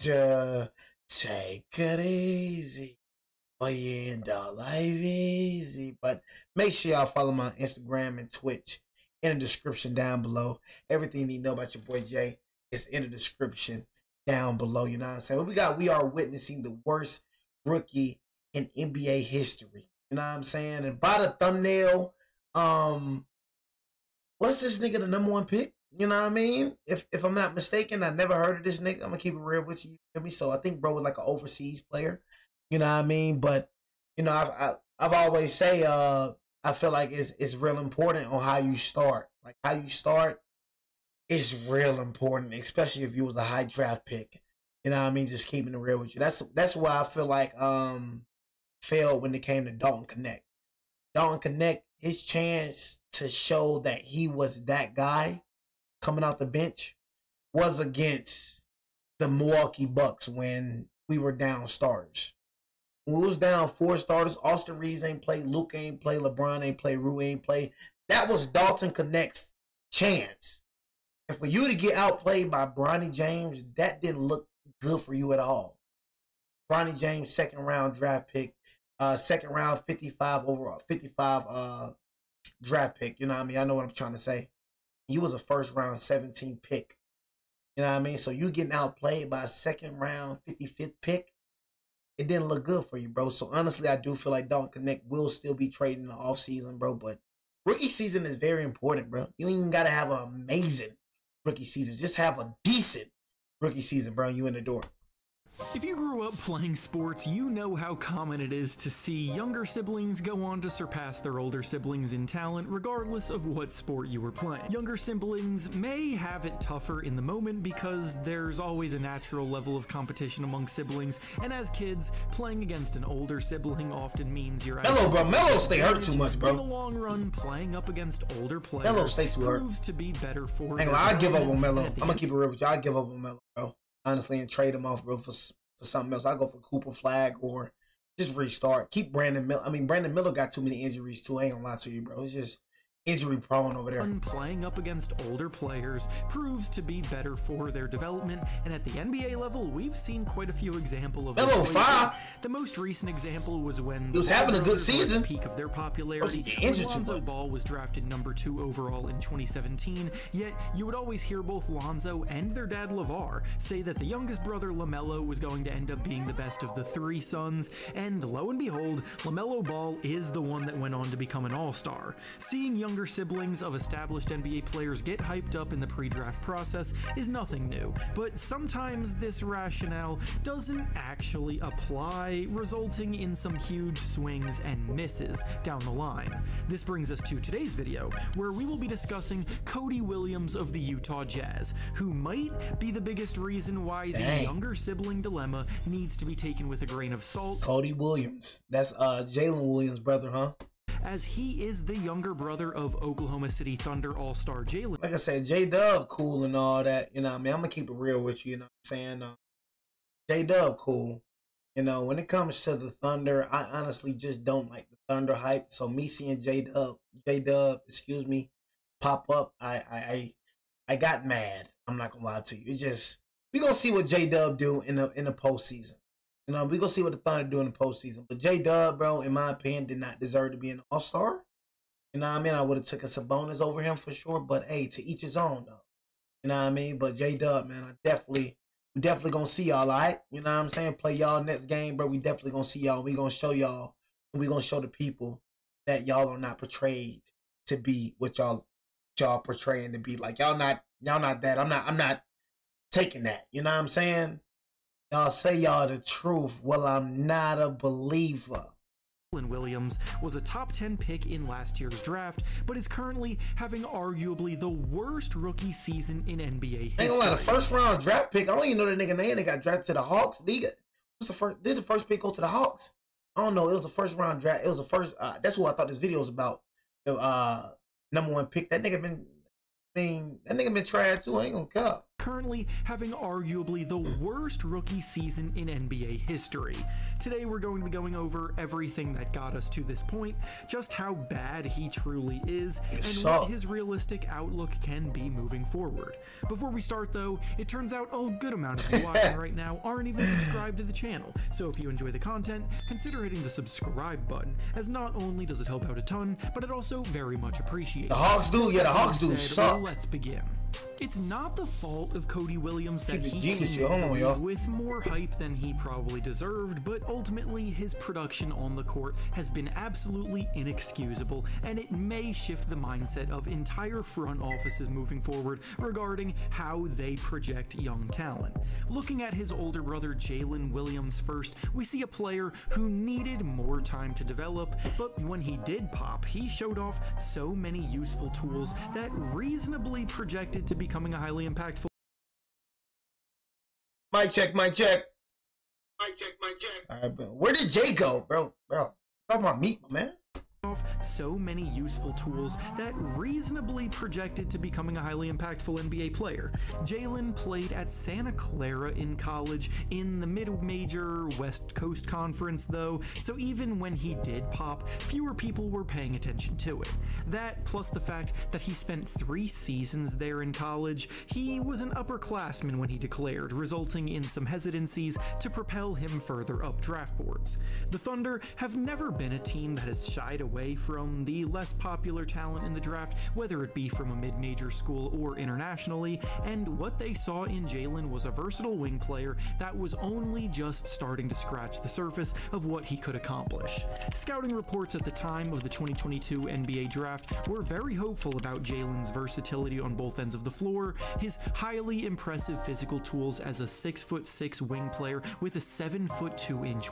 Take it easy. But you end up life easy. But make sure y'all follow my Instagram and Twitch in the description down below. Everything you need to know about your boy Jay is in the description down below. You know what I'm saying? What we are witnessing the worst rookie in NBA history. You know what I'm saying? And by the thumbnail, what's this nigga the #1 pick? You know what I mean? If I'm not mistaken, I never heard of this nigga. I'm gonna keep it real with you. You feel me? So I think bro was like an overseas player. You know what I mean? But you know, I've always say I feel like it's real important on how you start. Like how you start is real important, especially if you was a high draft pick. You know what I mean? Just keeping it real with you. That's why I feel like failed when it came to Dalton Knecht. Dalton Knecht, his chance to show that he was that guy coming out the bench was against the Milwaukee Bucks when we were down starters. When we was down 4 starters, Austin Reeves ain't play, Luke ain't play, LeBron ain't play, Rue ain't play. That was Dalton Knecht's chance. And for you to get outplayed by Bronny James, that didn't look good for you at all. Bronny James, 2nd round draft pick, 2nd round 55 overall, 55 draft pick. You know what I mean? I know what I'm trying to say. You was a 1st round 17 pick. You know what I mean? So you getting outplayed by a 2nd round 55th pick. It didn't look good for you, bro. So honestly, I do feel like Dalton Knecht will still be trading in the offseason, bro. But rookie season is very important, bro. You ain't even got to have an amazing rookie season. Just have a decent rookie season, bro. You in the door. If you grew up playing sports, you know how common it is to see younger siblings go on to surpass their older siblings in talent, regardless of what sport you were playing. Younger siblings may have it tougher in the moment because there's always a natural level of competition among siblings, and as kids, playing against an older sibling often means you're Melo, bro. Melo stay hurt too much, bro. In the long run, playing up against older players Melo stay too hurt. proves to be better for Hang on, I give up on Melo. I'm gonna keep it real with you. I give up on Melo, bro. Honestly, and trade him off, bro, for something else. I go for Cooper Flag or just restart. Keep Brandon Miller. I mean, Brandon Miller got too many injuries too. I ain't gonna lie to you, bro. It's just injury prone over there. Playing up against older players proves to be better for their development, and at the NBA level, we've seen quite a few examples of Melo 5. The most recent example was when he was having a good season. At the peak of their popularity. Lonzo Ball was drafted #2 overall in 2017. Yet you would always hear both Lonzo and their dad LeVar say that the youngest brother LaMelo was going to end up being the best of the 3 sons, and lo and behold, LaMelo Ball is the one that went on to become an all-star. Seeing younger siblings of established NBA players get hyped up in the pre-draft process is nothing new, but sometimes this rationale doesn't actually apply, resulting in some huge swings and misses down the line. This brings us to today's video, where we will be discussing Cody Williams of the Utah Jazz, who might be the biggest reason why the younger sibling dilemma needs to be taken with a grain of salt. Cody Williams. That's Jalen Williams' brother, huh? As he is the younger brother of Oklahoma City Thunder All-Star Jalen. Like I said, J-Dub cool and all that. You know what I mean? I'm going to keep it real with you. You know what I'm saying? J-Dub cool. You know, when it comes to the Thunder, I honestly just don't like the Thunder hype. So me seeing J-Dub, excuse me, pop up, I got mad. I'm not going to lie to you. It's just, we're going to see what J-Dub do in the postseason. You know, we're going to see what the Thunder do in the postseason. But J-Dub, bro, in my opinion, did not deserve to be an all-star. You know what I mean? I would have took a Sabonis over him for sure. But, hey, to each his own, though. You know what I mean? But J-Dub, man, we definitely going to see y'all, all right? You know what I'm saying? Play y'all next game, bro. We definitely going to see y'all. We going to show y'all. And we going to show the people that y'all are not portrayed to be what y'all portraying to be. Like, y'all not that. I'm not taking that. You know what I'm saying? Y'all say y'all the truth. Well, I'm not a believer. Jalen Williams was a top 10 pick in last year's draft, but is currently having arguably the worst rookie season in NBA history. Ain't gonna lie, the 1st round draft pick, I don't even know the nigga name. They got drafted to the Hawks. Did the first pick go to the Hawks? I don't know. It was the 1st round draft. It was the first. That's who I thought this video was about. The #1 pick. That nigga been trash too. I ain't gonna cup. currently having arguably the worst rookie season in NBA history. Today we're going to be going over everything that got us to this point, just how bad he truly is, and what his realistic outlook can be moving forward. Before we start though, it turns out a good amount of you watching right now aren't even subscribed to the channel, so if you enjoy the content, consider hitting the subscribe button, as not only does it help out a ton, but it also very much appreciates. The Hawks do, yeah, the Hawks do suck. Let's begin. It's not the fault of Cody Williams that he came with more hype than he probably deserved, but ultimately his production on the court has been absolutely inexcusable, and it may shift the mindset of entire front offices moving forward regarding how they project young talent. Looking at his older brother Jalen Williams first, we see a player who needed more time to develop, but when he did pop, he showed off so many useful tools that reasonably projected to becoming a highly impactful. Mic check, mic check. Mic check, mic check. All right, bro. Where did Jay go, bro? Talking about meat, man. So many useful tools that reasonably projected to becoming a highly impactful NBA player. Jalen played at Santa Clara in college in the mid-major West Coast Conference though, so even when he did pop, fewer people were paying attention to it. That, plus the fact that he spent 3 seasons there in college, he was an upperclassman when he declared, resulting in some hesitancies to propel him further up draft boards. The Thunder have never been a team that has shied away from the less popular talent in the draft, whether it be from a mid-major school or internationally, and what they saw in Jalen was a versatile wing player that was only just starting to scratch the surface of what he could accomplish. Scouting reports at the time of the 2022 NBA draft were very hopeful about Jalen's versatility on both ends of the floor, his highly impressive physical tools as a 6'6" wing player with a 7'2"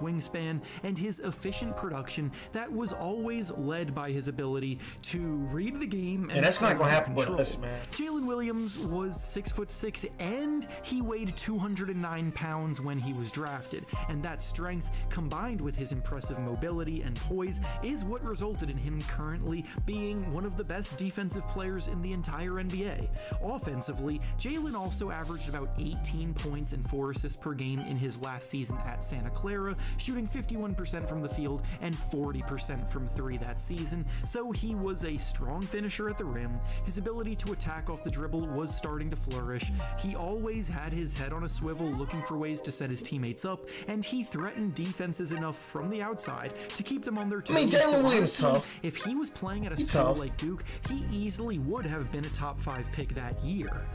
wingspan, and his efficient production that was always led by his ability to read the game, and that's not gonna happen with us, man. Jalen Williams was 6'6" and he weighed 209 pounds when he was drafted, and that strength combined with his impressive mobility and poise is what resulted in him currently being one of the best defensive players in the entire NBA. Offensively, Jalen also averaged about 18 points and 4 assists per game in his last season at Santa Clara, shooting 51% from the field and 40% from 3 that season, so he was a strong finisher at the rim. His ability to attack off the dribble was starting to flourish. He always had his head on a swivel looking for ways to set his teammates up, and he threatened defenses enough from the outside to keep them on their toes. I mean, Jalen Williams tough. If he was playing at a school like Duke, he easily would have been a top 5 pick that year.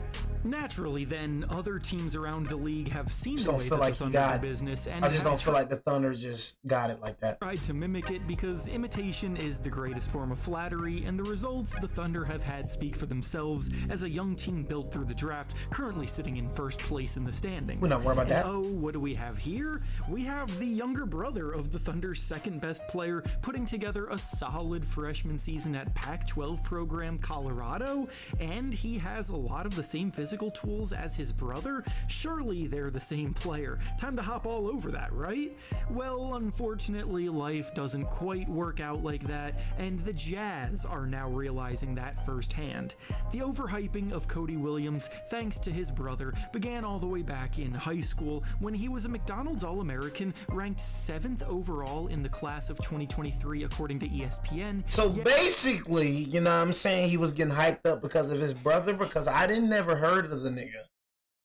Naturally, then, other teams around the league have seen the way that the Thunder do business, and I just don't feel like the Thunder just got it like that. Tried to mimic it because imitation is the greatest form of flattery, and the results the Thunder have had speak for themselves as a young team built through the draft, currently sitting in first place in the standings. We're not worried about that. Oh, what do we have here? We have the younger brother of the Thunder's second best player putting together a solid freshman season at Pac-12 program Colorado, and he has a lot of the same physical tools as his brother. Surely they're the same player. Time to hop all over that, right? Well, unfortunately, life doesn't quite work out like that, and the Jazz are now realizing that firsthand. The overhyping of Cody Williams, thanks to his brother, began all the way back in high school when he was a McDonald's All-American, ranked 7th overall in the class of 2023 according to ESPN. So basically, you know what I'm saying, he was getting hyped up because of his brother, because I didn't never heard of the nigga.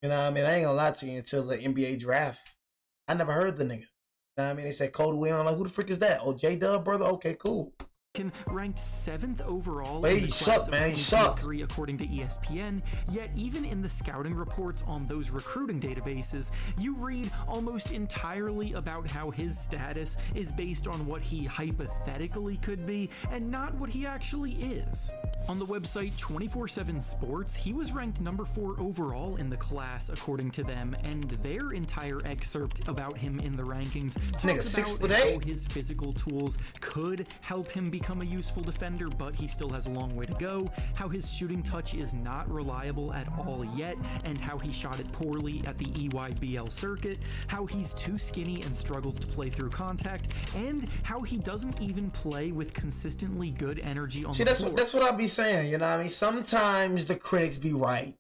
You know what I mean? I ain't gonna lie to you, until the NBA draft, I never heard the nigga. You know what I mean? They said Cody Williams, I'm like, who the frick is that? Oh, J-Dub, brother? Okay, cool. Ranked 7th overall in the class of 2023 according to ESPN, yet even in the scouting reports on those recruiting databases, you read almost entirely about how his status is based on what he hypothetically could be and not what he actually is. On the website 24/7 Sports, he was ranked number 4 overall in the class according to them, and their entire excerpt about him in the rankings talks about how his physical tools could help him become a useful defender, but he still has a long way to go, how his shooting touch is not reliable at all yet, and how he shot it poorly at the EYBL circuit, how he's too skinny and struggles to play through contact, and how he doesn't even play with consistently good energy on the floor. That's what I be saying, you know what I mean? Sometimes the critics be right,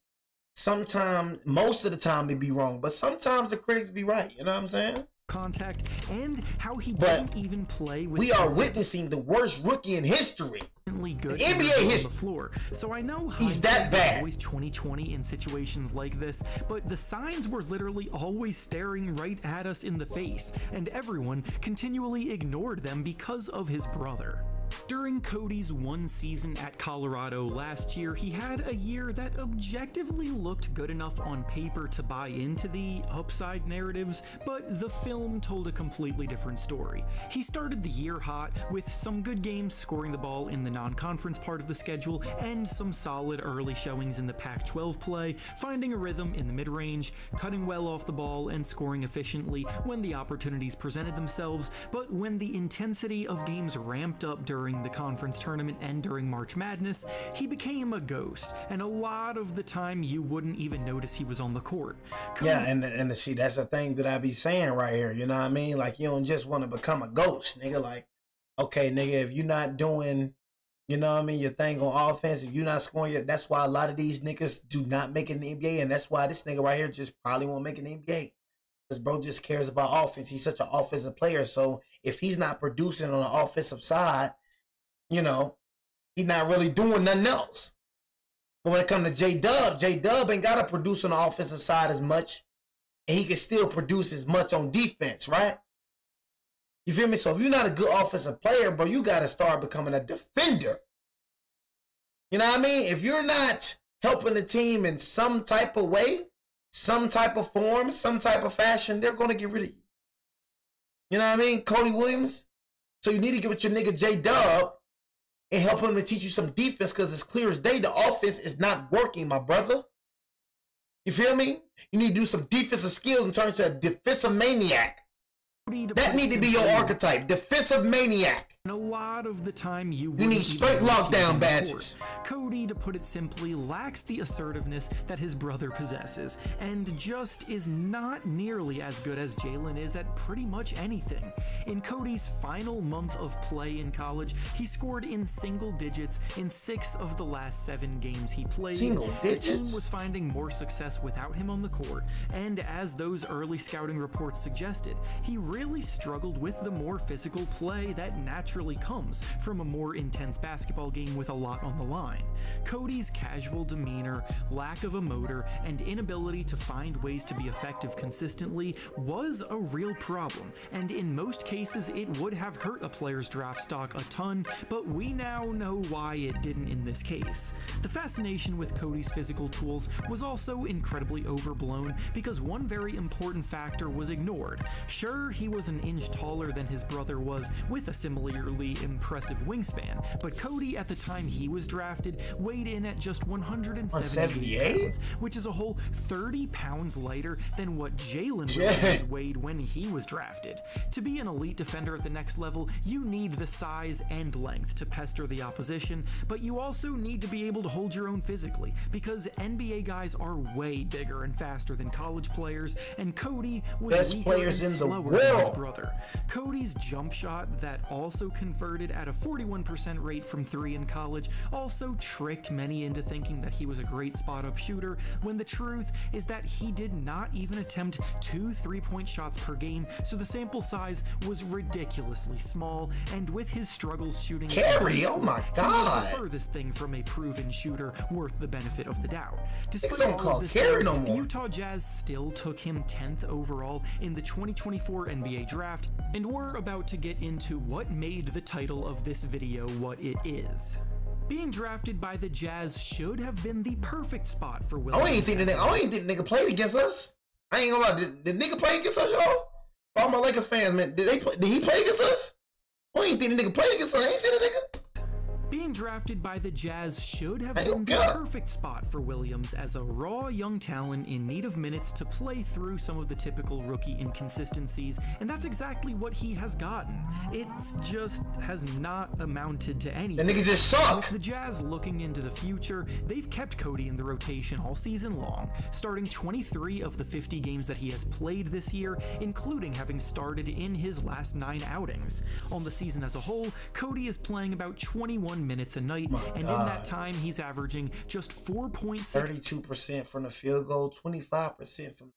sometimes, most of the time they be wrong, but sometimes the critics be right. You know what I'm saying? Contact and how he doesn't even play with. We are witnessing the worst rookie in history. Good NBA history. On the floor. So I know he's that bad. Always 2020 in situations like this, but the signs were literally always staring right at us in the face, and everyone continually ignored them because of his brother. During Cody's one season at Colorado last year, he had a year that objectively looked good enough on paper to buy into the upside narratives, but the film told a completely different story. He started the year hot with some good games scoring the ball in the non-conference part of the schedule and some solid early showings in the Pac-12 play, finding a rhythm in the mid-range, cutting well off the ball, and scoring efficiently when the opportunities presented themselves. But when the intensity of games ramped up during the conference tournament and during March Madness, he became a ghost, and a lot of the time you wouldn't even notice he was on the court. Yeah, and see, that's the thing that I be saying right here, you know what I mean? Like, you don't just want to become a ghost, nigga. Like, okay, nigga, if you're not doing, you know what I mean, your thing on offense, if you're not scoring, that's why a lot of these niggas do not make it in the NBA, and that's why this nigga right here just probably won't make it in the NBA. Because bro just cares about offense. He's such an offensive player, so if he's not producing on the offensive side, you know, he's not really doing nothing else. But when it comes to J-Dub ain't got to produce on the offensive side as much, and he can still produce as much on defense, right? You feel me? So if you're not a good offensive player, bro, you got to start becoming a defender. You know what I mean? If you're not helping the team in some type of way, some type of form, some type of fashion, they're going to get rid of you. You know what I mean? Cody Williams. So you need to get with your nigga J-Dub and help him to teach you some defense, because it's clear as day the offense is not working, my brother. You feel me? You need to do some defensive skills and turn into a defensive maniac. That need to be your archetype, defensive maniac. And a lot of the time you need straight lockdown badges. Cody, to put it simply, lacks the assertiveness that his brother possesses, and just is not nearly as good as Jalen is at pretty much anything. In Cody's final month of play in college, he scored in single digits in 6 of the last 7 games he played. Single digits? The team was finding more success without him on the court, and as those early scouting reports suggested, he really struggled with the more physical play that naturally comes from a more intense basketball game with a lot on the line. Cody's casual demeanor, lack of a motor, and inability to find ways to be effective consistently was a real problem, and in most cases it would have hurt a player's draft stock a ton, but we now know why it didn't in this case. The fascination with Cody's physical tools was also incredibly overblown because one very important factor was ignored. Sure, he was an inch taller than his brother was, with a similarly impressive wingspan, but Cody at the time he was drafted weighed in at just 178 pounds, which is a whole 30 pounds lighter than what Jalen Williams weighed when he was drafted. To be an elite defender at the next level, you need the size and length to pester the opposition, but you also need to be able to hold your own physically, because NBA guys are way bigger and faster than college players, and Cody was best players in the world. Brother. Cody's jump shot that also converted at a 41% rate from 3 in college also tricked many into thinking that he was a great spot-up shooter, when the truth is that he did not even attempt 2 3-point shots per game, so the sample size was ridiculously small, and with his struggles shooting carry, oh my god, he was the furthest thing from a proven shooter worth the benefit of the doubt. Despite all of this, the Utah Jazz still took him 10th overall in the 2024 NBA draft, and we're about to get into what made the title of this video what it is. Being drafted by the Jazz should have been the perfect spot for Williams. I ain't think the nigga played against us. I ain't gonna lie. Did nigga play against us, y'all? All my Lakers fans, man, did he play against us? I ain't think the nigga played against us. I ain't seen the nigga. Being drafted by the Jazz should have been the perfect spot for Williams as a raw young talent in need of minutes to play through some of the typical rookie inconsistencies, and that's exactly what he has gotten. It just has not amounted to anything. The nigga just suck! With the Jazz looking into the future, they've kept Cody in the rotation all season long, starting 23 of the 50 games that he has played this year, including having started in his last 9 outings. On the season as a whole, Cody is playing about 21 21 minutes a night, and in that time, he's averaging just 4.6... 32% from the field goal, 25% from...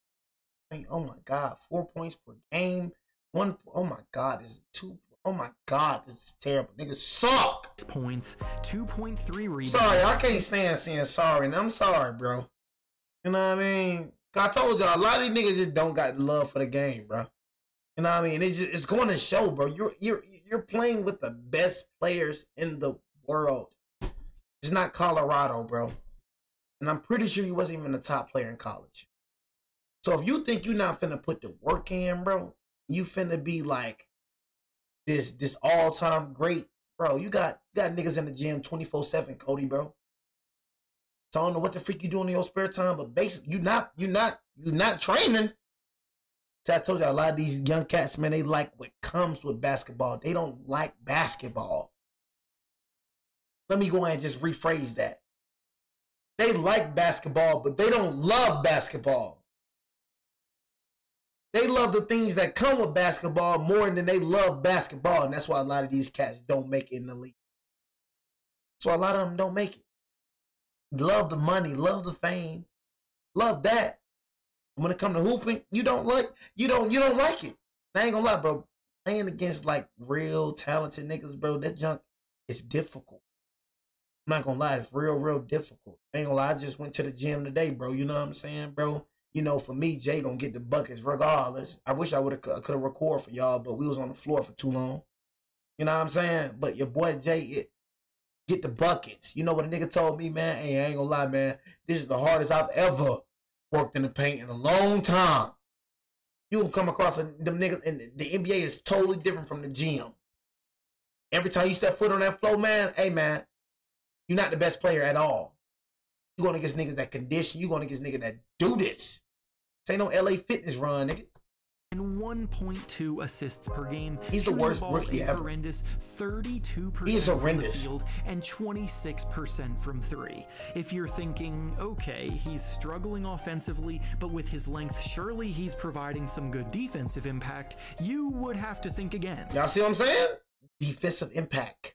Oh my God, 4 points per game. Oh my God, this is 2... Oh my God, this is terrible. Niggas suck. Points, 2.3 rebounds. Sorry, I can't stand saying sorry, and I'm sorry, bro. You know what I mean? I told y'all, a lot of these niggas just don't got love for the game, bro. You know what I mean? It's going to show, bro. You're playing with the best players in the world. It's not Colorado, bro. And I'm pretty sure you wasn't even the top player in college. So if you think you're not finna put the work in, bro, you finna be like this all-time great, bro. You got niggas in the gym 24/7, Cody, bro. So I don't know what the freak you doing in your spare time, but basically you're not training. So I told you, a lot of these young cats, man, they like what comes with basketball. They don't like basketball. Let me go ahead and just rephrase that. They like basketball, but they don't love basketball. They love the things that come with basketball more than they love basketball, and that's why a lot of these cats don't make it in the league. That's why a lot of them don't make it. Love the money, love the fame, love that. When it comes to hooping, you don't like it. I ain't gonna lie, bro. Playing against like real talented niggas, bro, that junk is difficult. I'm not gonna lie, it's real difficult. I ain't gonna lie, I just went to the gym today, bro. You know what I'm saying, bro? You know, for me, Jay gonna get the buckets regardless. I wish I could have recorded for y'all, but we was on the floor for too long. You know what I'm saying? But your boy Jay, get the buckets. You know what a nigga told me, man? Hey, I ain't gonna lie, man. This is the hardest I've ever worked in the paint in a long time. You gonna come across them niggas, and the NBA is totally different from the gym. Every time you step foot on that floor, man, hey, man, you're not the best player at all. You're going against niggas that condition. You're going against niggas that do this. This ain't no LA Fitness run, nigga. And 1.2 assists per game. He's the worst rookie ever. Horrendous, 32% he is horrendous. From the field and 26% from three. If you're thinking, okay, he's struggling offensively, but with his length, surely he's providing some good defensive impact, you would have to think again. Y'all see what I'm saying? Defensive impact.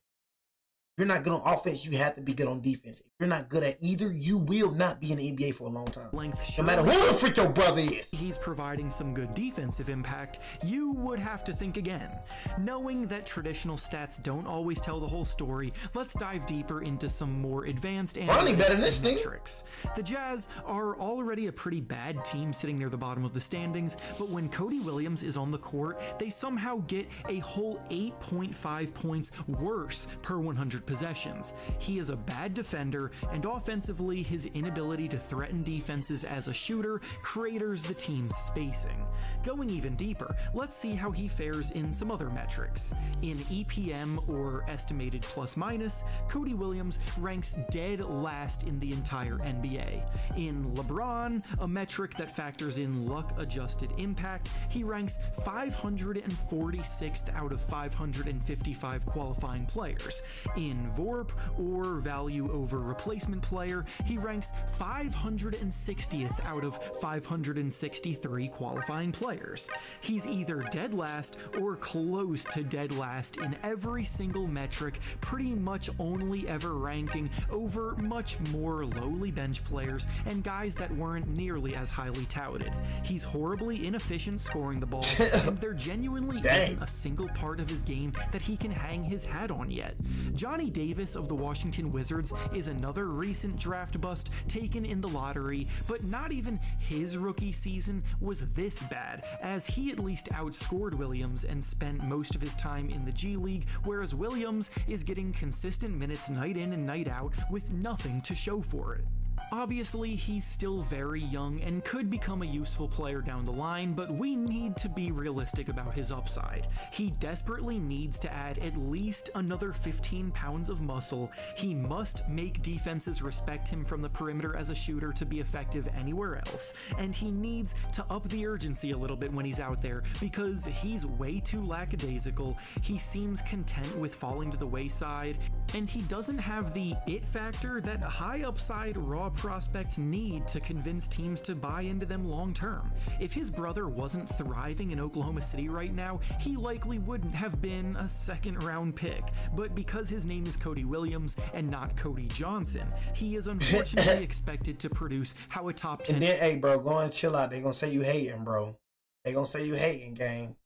If you're not good on offense, you have to be good on defense. If you're not good at either, you will not be in the NBA for a long time. No matter who the freak your brother is. He's providing some good defensive impact, you would have to think again. Knowing that traditional stats don't always tell the whole story, let's dive deeper into some more advanced metrics. The Jazz are already a pretty bad team sitting near the bottom of the standings, but when Cody Williams is on the court, they somehow get a whole 8.5 points worse per 100 possessions. He is a bad defender, and offensively, his inability to threaten defenses as a shooter craters the team's spacing. Going even deeper, let's see how he fares in some other metrics. In EPM, or estimated plus minus, Cody Williams ranks dead last in the entire NBA. In LeBron, a metric that factors in luck-adjusted impact, he ranks 546th out of 555 qualifying players. In VORP, or value over replacement player, he ranks 560th out of 563 qualifying players. He's either dead last or close to dead last in every single metric, pretty much only ever ranking over much more lowly bench players and guys that weren't nearly as highly touted. He's horribly inefficient scoring the ball, and there genuinely isn't a single part of his game that he can hang his hat on yet. Johnny Davis of the Washington Wizards is another recent draft bust taken in the lottery, but not even his rookie season was this bad, as he at least outscored Williams and spent most of his time in the G League, whereas Williams is getting consistent minutes night in and night out with nothing to show for it. Obviously, he's still very young and could become a useful player down the line, but we need to be realistic about his upside. He desperately needs to add at least another 15 pounds of muscle. He must make defenses respect him from the perimeter as a shooter to be effective anywhere else, and he needs to up the urgency a little bit when he's out there, because he's way too lackadaisical. He seems content with falling to the wayside, and he doesn't have the it factor that high upside raw prospects need to convince teams to buy into them long term. If his brother wasn't thriving in Oklahoma City right now, he likely wouldn't have been a second-round pick. But because his name is Cody Williams and not Cody Johnson, he is unfortunately expected to produce how a top 10... And then, hey, bro, go and chill out. They gonna say you hating, bro. They gonna say you hating, gang.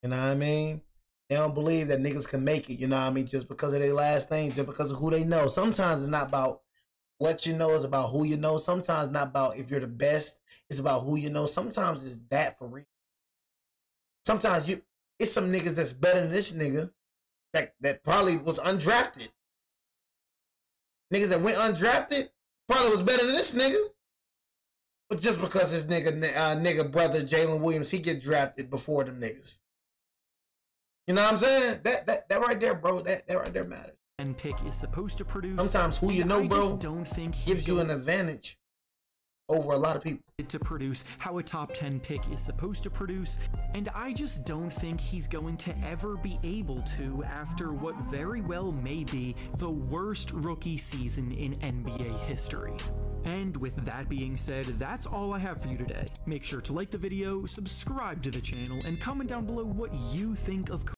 You know what I mean? They don't believe that niggas can make it, you know what I mean? Just because of their last name, just because of who they know. Sometimes it's not about what you know, it's about who you know. Sometimes not about if you're the best, it's about who you know. Sometimes it's that for real. Sometimes it's some niggas that's better than this nigga that probably was undrafted. Niggas that went undrafted probably was better than this nigga. But just because his nigga brother Jalen Williams, he get drafted before them niggas. You know what I'm saying? That right there, bro. That right there matters. And pick is supposed to produce. Sometimes who you know, bro, don't think gives you an advantage over a lot of people. To produce how a top 10 pick is supposed to produce, and I just don't think he's going to ever be able to after what very well may be the worst rookie season in NBA history. And with that being said, that's all I have for you today. Make sure to like the video, subscribe to the channel, and comment down below what you think of